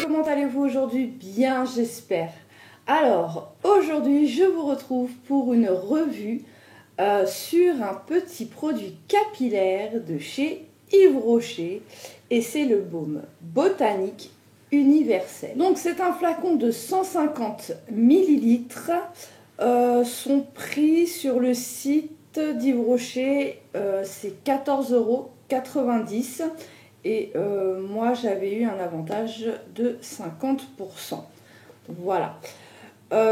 comment allez-vous aujourd'hui? Bien, j'espère. Alors, aujourd'hui, je vous retrouve pour une revue sur un petit produit capillaire de chez Yves Rocher et c'est le baume botanique universel. Donc, c'est un flacon de 150 ml. Son prix sur le site d'Yves Rocher, c'est 14,90 € et moi j'avais eu un avantage de 50%. Voilà.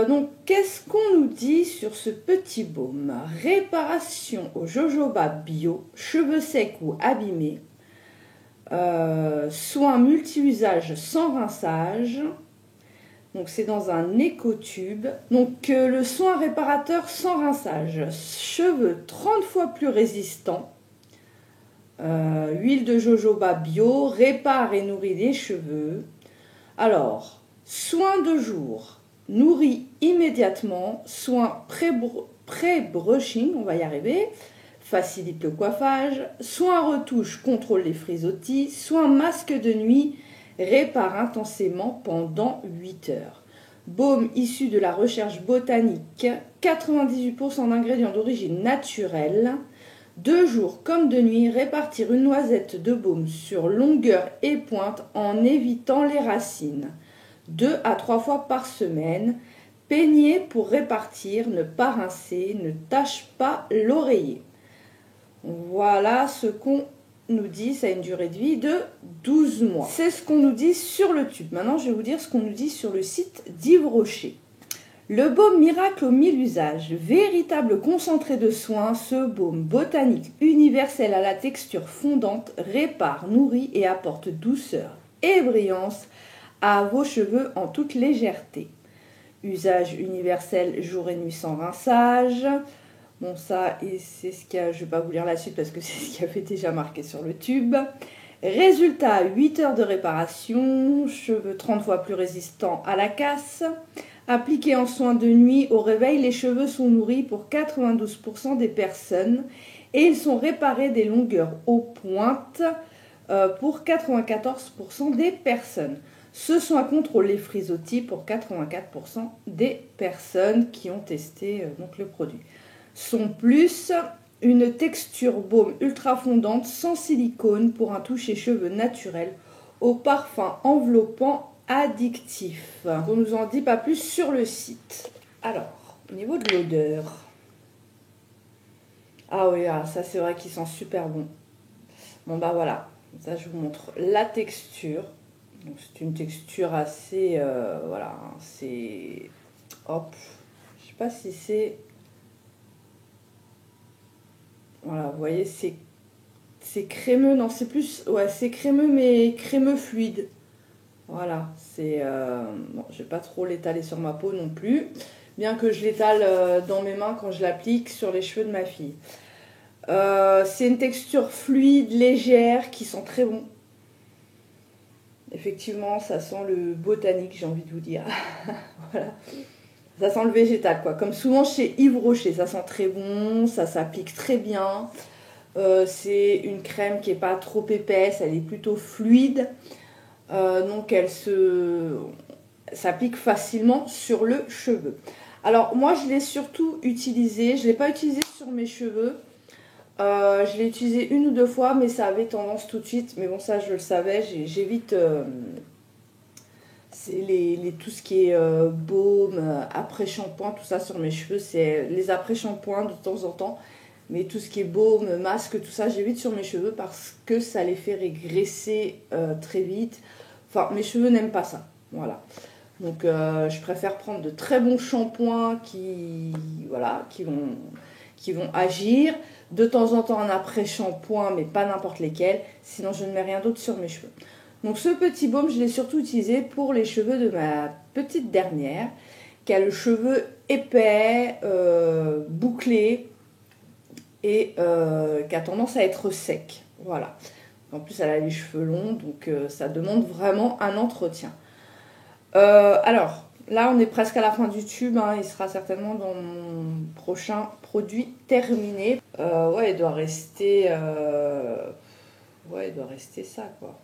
Donc qu'est-ce qu'on nous dit sur ce petit baume? Réparation au jojoba bio, cheveux secs ou abîmés, soins multi-usage sans rinçage. Donc c'est dans un écotube. Donc le soin réparateur sans rinçage, cheveux 30 fois plus résistants. Huile de jojoba bio, répare et nourrit les cheveux. Alors, soin de jour, nourrit immédiatement. Soin pré-brushing, on va y arriver, facilite le coiffage. Soin retouche, contrôle les frisottis. Soin masque de nuit, répare intensément pendant 8 heures. Baume issu de la recherche botanique, 98% d'ingrédients d'origine naturelle. 2 jours comme de nuit, répartir une noisette de baume sur longueur et pointe en évitant les racines. 2 à 3 fois par semaine. Peigner pour répartir, ne pas rincer, ne tâche pas l'oreiller. Voilà ce qu'on nous dit, ça a une durée de vie de 12 mois. C'est ce qu'on nous dit sur le tube. Maintenant, je vais vous dire ce qu'on nous dit sur le site d'Yves Rocher. Le baume miracle aux 1000 usages, véritable concentré de soins, ce baume botanique universel à la texture fondante répare, nourrit et apporte douceur et brillance à vos cheveux en toute légèreté. Usage universel jour et nuit sans rinçage. Bon, ça, c'est ce qu'il y a, je ne vais pas vous lire la suite parce que c'est ce qui avait déjà marqué sur le tube. Résultat, 8 heures de réparation, cheveux 30 fois plus résistants à la casse. Appliqué en soins de nuit, au réveil, les cheveux sont nourris pour 92% des personnes et ils sont réparés des longueurs aux pointes pour 94% des personnes. Ce soin contrôle les frisottis pour 84% des personnes qui ont testé donc le produit. Son plus, une texture baume ultra fondante sans silicone pour un toucher cheveux naturel au parfum enveloppant addictif. On nous en dit pas plus sur le site. Alors, au niveau de l'odeur. Ah oui, ça c'est vrai qu'il sent super bon. Bon bah voilà, ça je vous montre la texture. C'est une texture assez, voilà, c'est, hop, je sais pas si c'est, voilà, vous voyez, c'est crémeux, non c'est plus, ouais c'est crémeux mais crémeux fluide. Voilà, c'est bon, je vais pas trop l'étaler sur ma peau non plus, bien que je l'étale dans mes mains quand je l'applique sur les cheveux de ma fille. C'est une texture fluide, légère, qui sent très bon. Effectivement, ça sent le botanique, j'ai envie de vous dire. Voilà. Ça sent le végétal, quoi. Comme souvent chez Yves Rocher, ça sent très bon, ça s'applique très bien. C'est une crème qui n'est pas trop épaisse, elle est plutôt fluide. Donc elle s'applique facilement sur le cheveu. Alors moi je l'ai surtout utilisé, je ne l'ai pas utilisé sur mes cheveux, je l'ai utilisé 1 ou 2 fois mais ça avait tendance tout de suite, mais bon ça je le savais, j'évite tout ce qui est baume, après-shampoing, tout ça sur mes cheveux, c'est les après-shampoings de temps en temps. Mais tout ce qui est baume, masque, tout ça, j'évite sur mes cheveux parce que ça les fait régresser très vite. Enfin, mes cheveux n'aiment pas ça. Voilà. Donc, je préfère prendre de très bons shampoings qui vont agir. De temps en temps, un après-shampoing, mais pas n'importe lesquels. Sinon, je ne mets rien d'autre sur mes cheveux. Donc, ce petit baume, je l'ai surtout utilisé pour les cheveux de ma petite dernière, qui a le cheveu épais, bouclé, et qui a tendance à être sec. Voilà. En plus, elle a les cheveux longs, donc ça demande vraiment un entretien. Alors, là, on est presque à la fin du tube. Hein, il sera certainement dans mon prochain produit terminé. Ouais, il doit rester ça, quoi.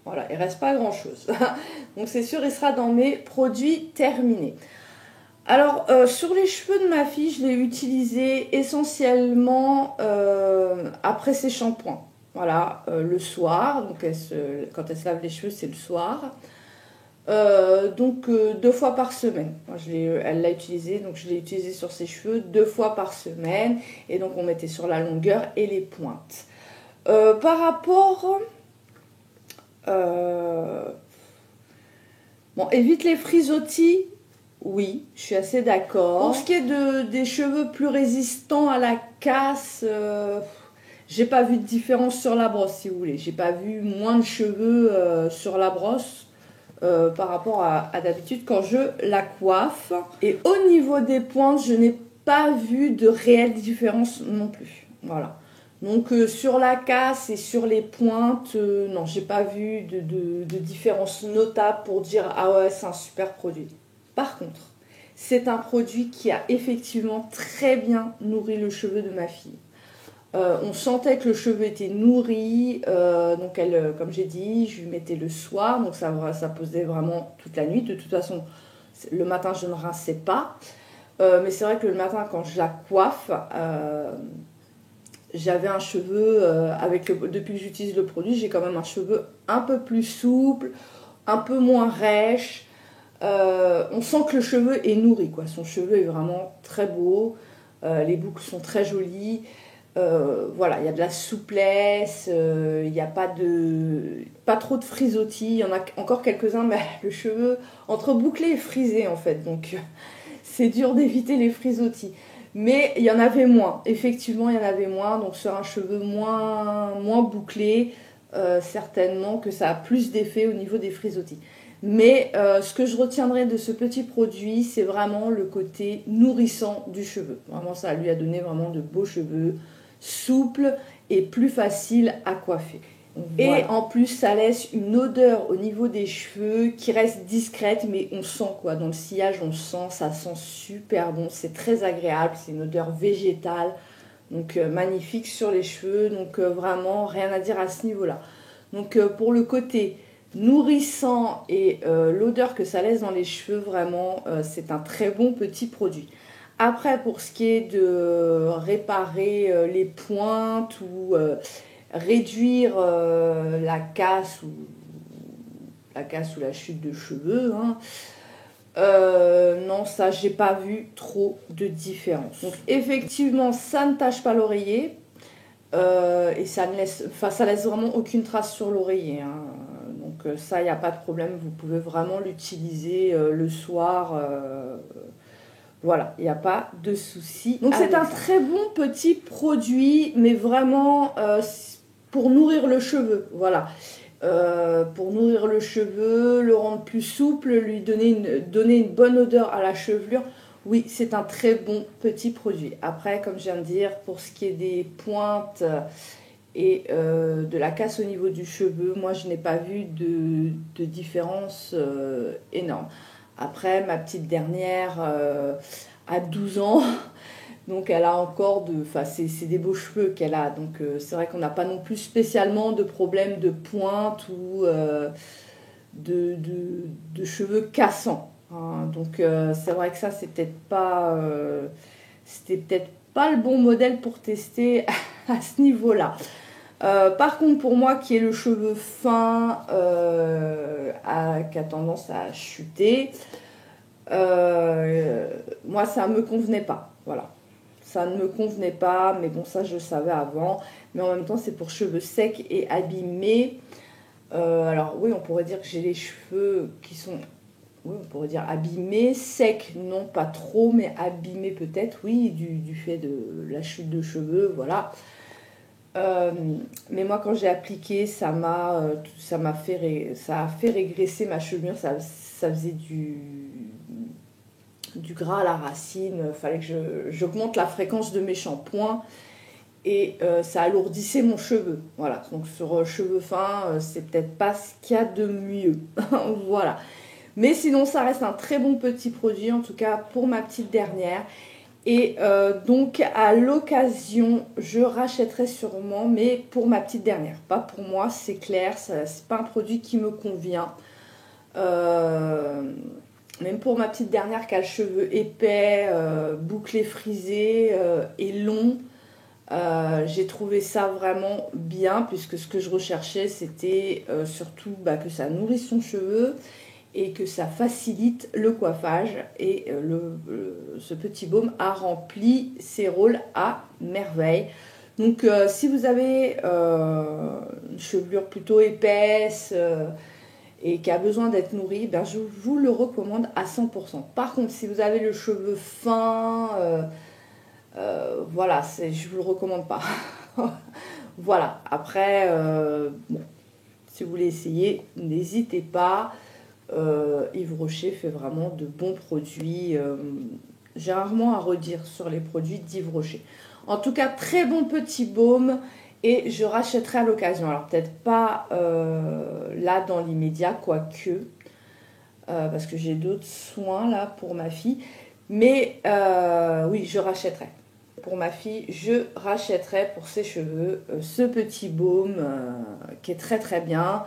Voilà, il reste pas grand-chose. Donc c'est sûr, il sera dans mes produits terminés. Alors, sur les cheveux de ma fille, je l'ai utilisé essentiellement après ses shampoings. Voilà, le soir. Donc, quand elle se lave les cheveux, c'est le soir. Donc, 2 fois par semaine. Moi, elle l'a utilisé, donc je l'ai utilisé sur ses cheveux 2 fois par semaine. Et donc, on mettait sur la longueur et les pointes. Par rapport... bon, évite les frisottis. Oui, je suis assez d'accord. Pour ce qui est des cheveux plus résistants à la casse, j'ai pas vu de différence sur la brosse, si vous voulez. J'ai pas vu moins de cheveux sur la brosse par rapport à d'habitude quand je la coiffe. Et au niveau des pointes, je n'ai pas vu de réelle différence non plus. Voilà. Donc sur la casse et sur les pointes, non, j'ai pas vu de différence notable pour dire « Ah ouais, c'est un super produit ». Par contre, c'est un produit qui a effectivement très bien nourri le cheveu de ma fille. On sentait que le cheveu était nourri, donc elle, comme j'ai dit, je lui mettais le soir, donc ça posait vraiment toute la nuit. De toute façon, le matin, je ne rinçais pas. Mais c'est vrai que le matin, quand je la coiffe, j'avais un cheveu, depuis que j'utilise le produit, j'ai quand même un cheveu un peu plus souple, un peu moins rêche. On sent que le cheveu est nourri, quoi. Son cheveu est vraiment très beau, les boucles sont très jolies. Voilà, il y a de la souplesse, il n'y a pas trop de frisottis. Il y en a encore quelques-uns, mais le cheveu entre bouclé et frisé en fait, donc c'est dur d'éviter les frisottis. Mais il y en avait moins, effectivement il y en avait moins, donc sur un cheveu moins bouclé, certainement que ça a plus d'effet au niveau des frisottis. Mais ce que je retiendrai de ce petit produit, c'est vraiment le côté nourrissant du cheveu. Vraiment, ça lui a donné vraiment de beaux cheveux, souples et plus faciles à coiffer. Voilà. Et en plus, ça laisse une odeur au niveau des cheveux qui reste discrète, mais on sent quoi. Dans le sillage, on sent, ça sent super bon. C'est très agréable, c'est une odeur végétale. Donc magnifique sur les cheveux. Donc vraiment, rien à dire à ce niveau-là. Donc pour le côté nourrissant et l'odeur que ça laisse dans les cheveux, vraiment, c'est un très bon petit produit. Après, pour ce qui est de réparer les pointes ou réduire la casse ou la chute de cheveux, hein, non, ça, j'ai pas vu trop de différence. Donc, effectivement, ça ne tache pas l'oreiller et ça laisse vraiment aucune trace sur l'oreiller, hein. Donc ça, il n'y a pas de problème, vous pouvez vraiment l'utiliser le soir. Voilà, il n'y a pas de souci. Donc c'est un très bon petit produit, mais vraiment pour nourrir le cheveu. Voilà, pour nourrir le cheveu, le rendre plus souple, lui donner une bonne odeur à la chevelure. Oui, c'est un très bon petit produit. Après, comme je viens de dire, pour ce qui est des pointes et de la casse au niveau du cheveu, moi je n'ai pas vu de différence énorme. Après, ma petite dernière a 12 ans, donc elle a encore c'est des beaux cheveux qu'elle a, donc c'est vrai qu'on n'a pas non plus spécialement de problème de pointe ou de cheveux cassants, hein. Donc c'est vrai que ça, c'était peut-être pas le bon modèle pour tester à ce niveau-là. Par contre, pour moi qui ai le cheveu fin, qui a tendance à chuter, moi ça ne me convenait pas. Voilà, ça ne me convenait pas, mais bon, ça je le savais avant. Mais en même temps, c'est pour cheveux secs et abîmés. Alors oui, on pourrait dire que j'ai les cheveux qui sont, oui, on pourrait dire abîmés, secs, non pas trop, mais abîmés peut-être, oui, du fait de la chute de cheveux, voilà. Mais moi quand j'ai appliqué, ça a fait régresser ma chevelure, ça faisait du gras à la racine. Fallait que j'augmente la fréquence de mes shampoings et ça alourdissait mon cheveu. Voilà, donc sur cheveux fins, c'est peut-être pas ce qu'il y a de mieux. Voilà, mais sinon ça reste un très bon petit produit, en tout cas pour ma petite dernière. Et donc à l'occasion, je rachèterai sûrement, mais pour ma petite dernière. Pas pour moi, c'est clair, c'est pas un produit qui me convient. Même pour ma petite dernière qui a le cheveu épais, bouclé frisé et long, j'ai trouvé ça vraiment bien, puisque ce que je recherchais, c'était surtout que ça nourrisse son cheveu et que ça facilite le coiffage. Et ce petit baume a rempli ses rôles à merveille. Donc si vous avez une chevelure plutôt épaisse et qui a besoin d'être nourrie, ben, je vous le recommande à 100%. Par contre, si vous avez le cheveu fin, voilà, je vous le recommande pas. Voilà, après, bon, si vous voulez essayer, n'hésitez pas. Yves Rocher fait vraiment de bons produits. J'ai rarement à redire sur les produits d'Yves Rocher. En tout cas, très bon petit baume et je rachèterai à l'occasion. Alors peut-être pas là dans l'immédiat, quoique, parce que j'ai d'autres soins là pour ma fille. Mais oui, je rachèterai. Pour ma fille, je rachèterai pour ses cheveux ce petit baume qui est très très bien.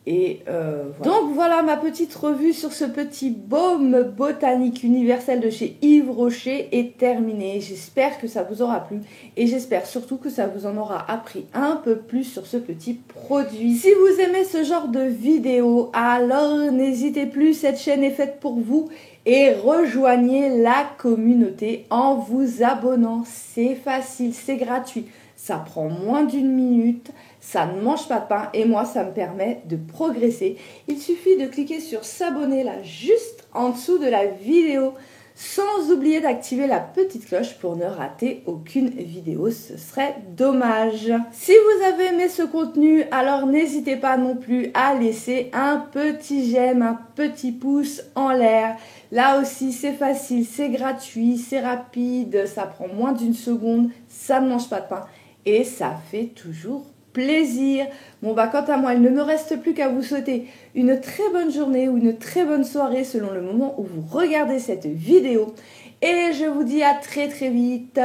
Et voilà. Donc voilà, ma petite revue sur ce petit baume botanique universel de chez Yves Rocher est terminée. J'espère que ça vous aura plu et j'espère surtout que ça vous en aura appris un peu plus sur ce petit produit. Si vous aimez ce genre de vidéo, alors n'hésitez plus, cette chaîne est faite pour vous et rejoignez la communauté en vous abonnant. C'est facile, c'est gratuit. Ça prend moins d'une minute, ça ne mange pas de pain et moi ça me permet de progresser. Il suffit de cliquer sur s'abonner là juste en dessous de la vidéo sans oublier d'activer la petite cloche pour ne rater aucune vidéo, ce serait dommage. Si vous avez aimé ce contenu, alors n'hésitez pas non plus à laisser un petit j'aime, un petit pouce en l'air. Là aussi c'est facile, c'est gratuit, c'est rapide, ça prend moins d'une seconde, ça ne mange pas de pain. Et ça fait toujours plaisir. Bon quant à moi, il ne me reste plus qu'à vous souhaiter une très bonne journée ou une très bonne soirée selon le moment où vous regardez cette vidéo. Et je vous dis à très très vite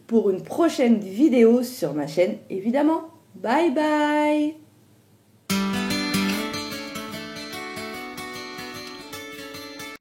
pour une prochaine vidéo sur ma chaîne évidemment. Bye bye.